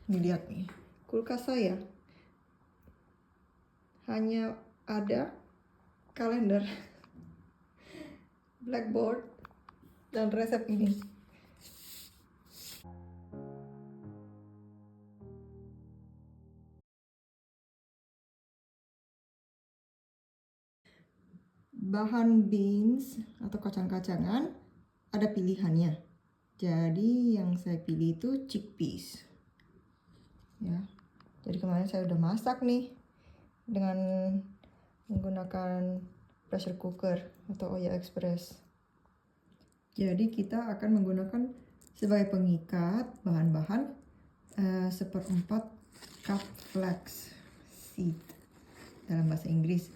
Nih lihat nih, kulkas saya hanya ada kalender, blackboard, dan resep ini. Bahan beans atau kacang-kacangan ada pilihannya. Jadi yang saya pilih itu chickpeas. Ya. Jadi kemarin saya udah masak nih dengan menggunakan pressure cooker atau Oya Express. Jadi kita akan menggunakan sebagai pengikat bahan-bahan 1/4 cup flax seed dalam bahasa Inggris,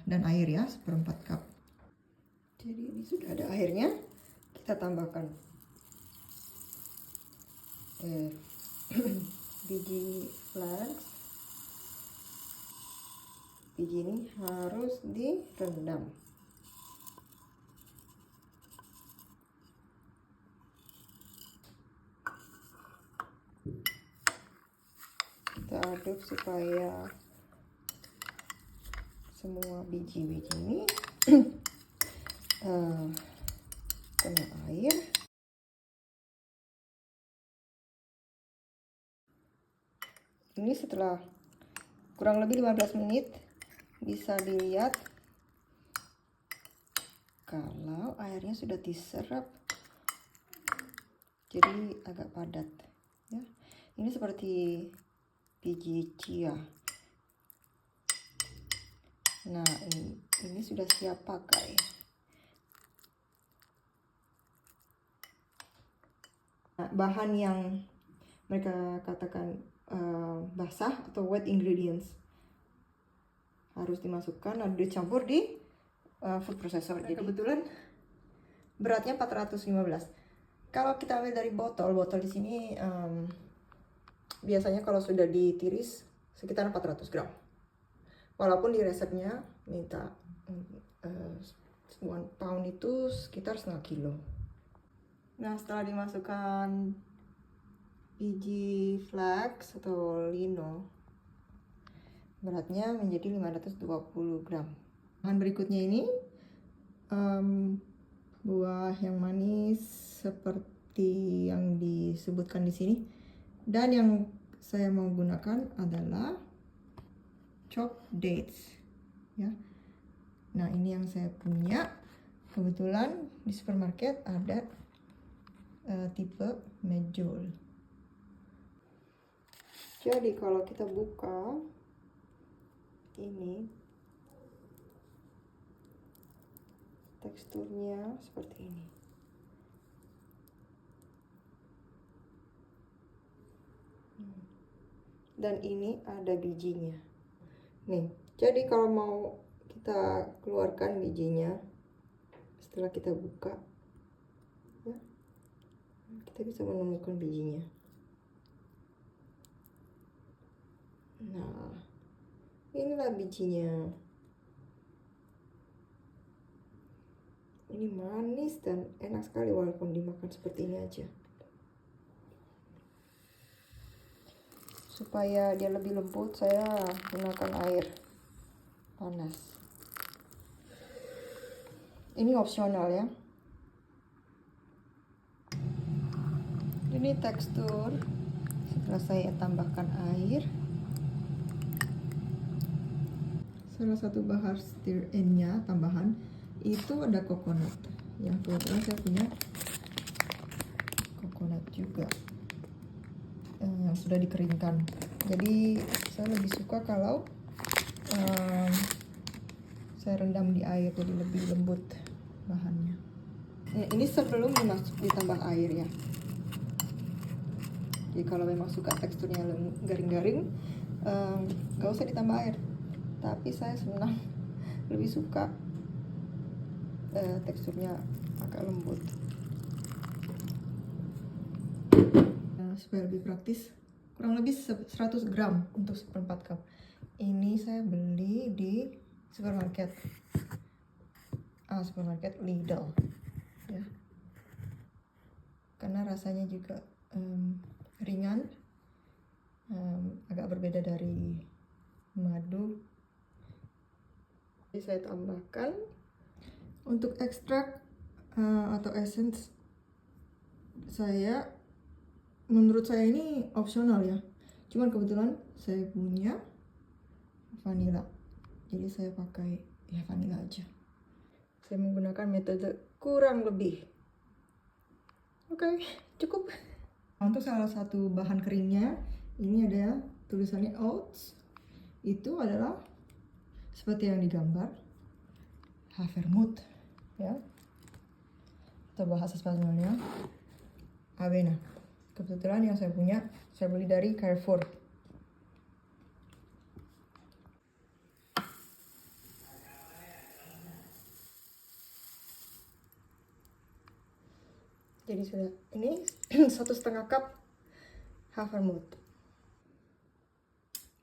dan air ya 1/4 cup. Jadi ini sudah ada airnya, kita tambahkan biji flax. Biji ini harus direndam. Kita aduk supaya semua biji-biji ini kena air. Ini setelah kurang lebih 15 menit bisa dilihat kalau airnya sudah diserap, jadi agak padat ya. Ini seperti biji chia. Nah, ini sudah siap pakai. Nah, bahan yang mereka katakan basah atau wet ingredients harus dimasukkan, lalu dicampur di food processor. Jadi kebetulan beratnya 415. Kalau kita ambil dari botol di sini biasanya kalau sudah ditiris sekitar 400 gram. Walaupun di resepnya minta 1 pound itu sekitar setengah kilo. Nah, setelah dimasukkan biji flax atau lino, beratnya menjadi 520 gram. Bahan berikutnya ini buah yang manis seperti yang disebutkan di sini, dan yang saya mau gunakan adalah chopped dates ya. Nah, ini yang saya punya. Kebetulan di supermarket ada tipe medjool. Jadi kalau kita buka ini, teksturnya seperti ini. Dan ini ada bijinya. Nih, jadi kalau mau kita keluarkan bijinya setelah kita buka ya, kita bisa menemukan bijinya. Nah, inilah bijinya. Ini manis dan enak sekali walaupun dimakan seperti ini aja. Supaya dia lebih lembut, saya gunakan air panas. Ini opsional ya. Ini tekstur setelah saya tambahkan air. Salah satu bahan stir-in-nya tambahan itu ada coconut. Ya, kebetulan saya punya coconut juga yang sudah dikeringkan. Jadi saya lebih suka kalau saya rendam di air, jadi lebih lembut bahannya. Ini sebelum ditambah air ya. Jadi kalau memang suka teksturnya garing-garing, gak usah ditambah air. Tapi saya senang, lebih suka teksturnya agak lembut. Supaya lebih praktis, kurang lebih 100 gram untuk 1/4 cup. Ini saya beli di supermarket Lidl ya, karena rasanya juga ringan, agak berbeda dari madu. Jadi saya tambahkan untuk ekstrak atau essence menurut saya ini opsional ya, cuman kebetulan saya punya vanilla, jadi saya pakai ya vanilla aja. Saya menggunakan metode kurang lebih. Oke, cukup. Untuk salah satu bahan keringnya ini ada tulisannya oats, itu adalah seperti yang digambar havermut ya, atau bahasa Spanyolnya avena. Kebetulan yang saya punya, saya beli dari Carrefour. Jadi sudah, ini 1,5 cup havermut.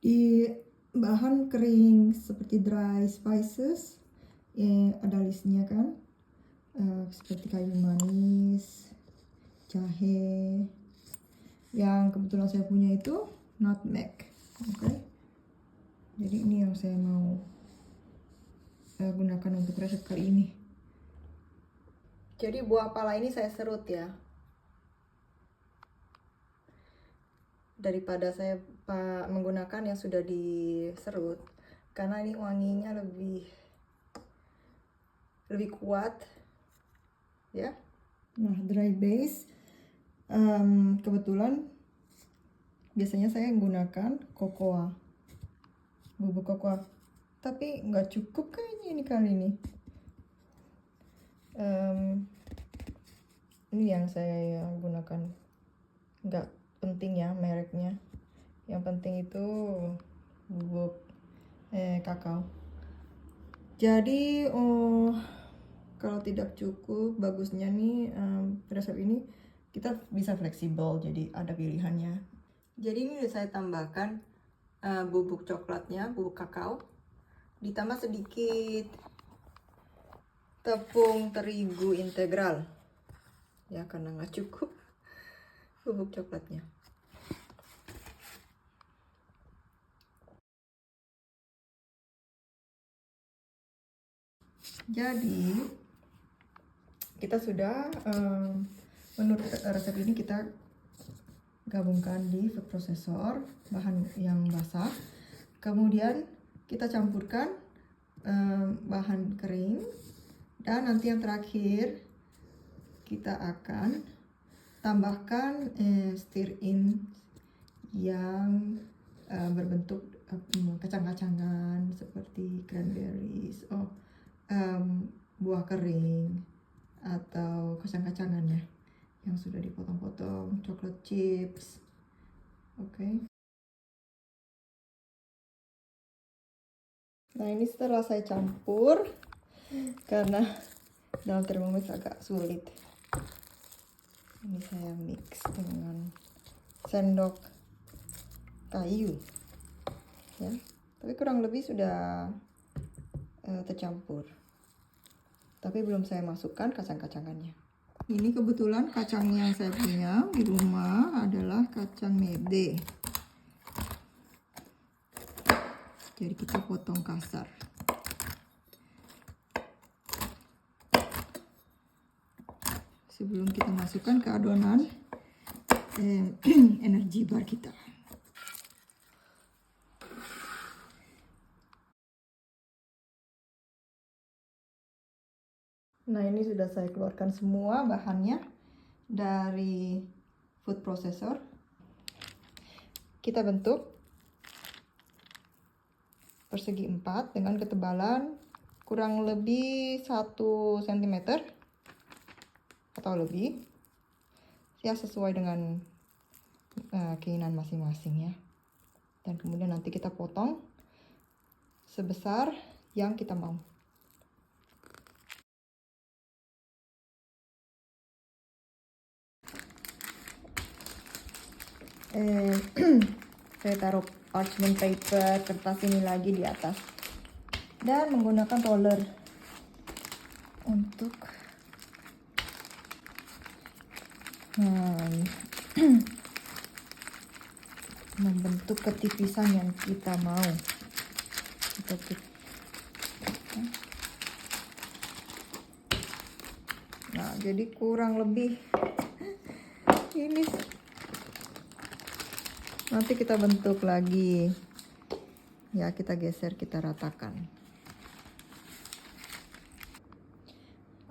Di bahan kering seperti dry spices ada listnya kan, seperti kayu manis, jahe. Yang kebetulan saya punya itu nutmeg. Oke. Jadi ini yang saya mau gunakan untuk resep kali ini. Jadi buah pala ini saya serut ya, daripada saya menggunakan yang sudah diserut, karena ini wanginya lebih kuat ya. Nah, dry base kebetulan biasanya saya menggunakan cocoa, bubuk cocoa, tapi nggak cukup kayaknya ini kali ini. Ini yang saya gunakan, nggak penting ya mereknya, yang penting itu bubuk kakao. Jadi kalau tidak cukup, bagusnya nih resep ini kita bisa fleksibel, jadi ada pilihannya. Jadi ini saya tambahkan bubuk coklatnya, bubuk kakao, ditambah sedikit tepung terigu integral ya, karena nggak cukup bubuk coklatnya. Jadi kita sudah menurut resep ini kita gabungkan di food processor bahan yang basah, kemudian kita campurkan bahan kering, dan nanti yang terakhir kita akan tambahkan stir in yang berbentuk kacang-kacangan seperti cranberries, buah kering atau kacang-kacangannya yang sudah dipotong-potong, coklat chips. Oke. Nah, ini setelah saya campur, karena dalam Thermomix agak sulit, ini saya mix dengan sendok kayu ya, tapi kurang lebih sudah tercampur, tapi belum saya masukkan kacang-kacangannya. Ini kebetulan kacang yang saya punya di rumah adalah kacang mede, jadi kita potong kasar. Sebelum kita masukkan ke adonan energi bar kita. Nah, ini sudah saya keluarkan semua bahannya dari food processor. Kita bentuk persegi 4 dengan ketebalan kurang lebih 1 cm atau lebih ya, sesuai dengan keinginan masing-masing ya. Dan kemudian nanti kita potong sebesar yang kita mau. Saya taruh parchment paper, kertas ini lagi di atas, dan menggunakan roller untuk membentuk ketipisan yang kita mau. Nah, jadi kurang lebih ini. Nanti kita bentuk lagi. Ya, kita geser, kita ratakan.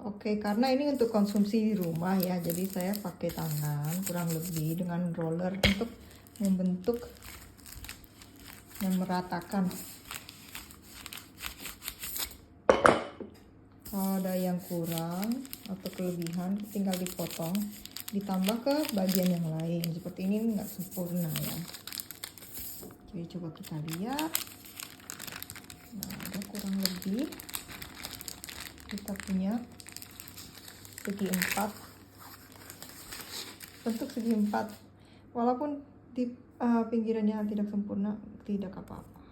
Oke, karena ini untuk konsumsi di rumah ya, jadi saya pakai tangan kurang lebih dengan roller untuk membentuk dan meratakan. Kalau ada yang kurang atau kelebihan, tinggal dipotong, ditambah ke bagian yang lain. Seperti ini nggak sempurna ya. Jadi coba kita lihat. Nah, ada kurang lebih kita punya segi 4, bentuk segi 4. Walaupun di pinggirannya tidak sempurna, tidak apa-apa.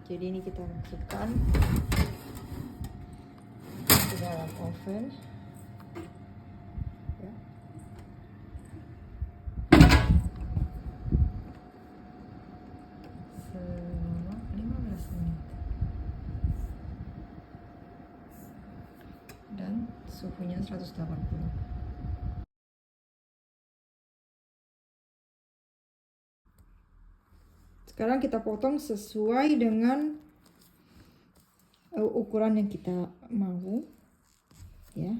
Jadi ini kita masukkan ke dalam oven ya. Selama 15 menit. Dan suhunya 180. Sekarang kita potong sesuai dengan ukuran yang kita mau ya.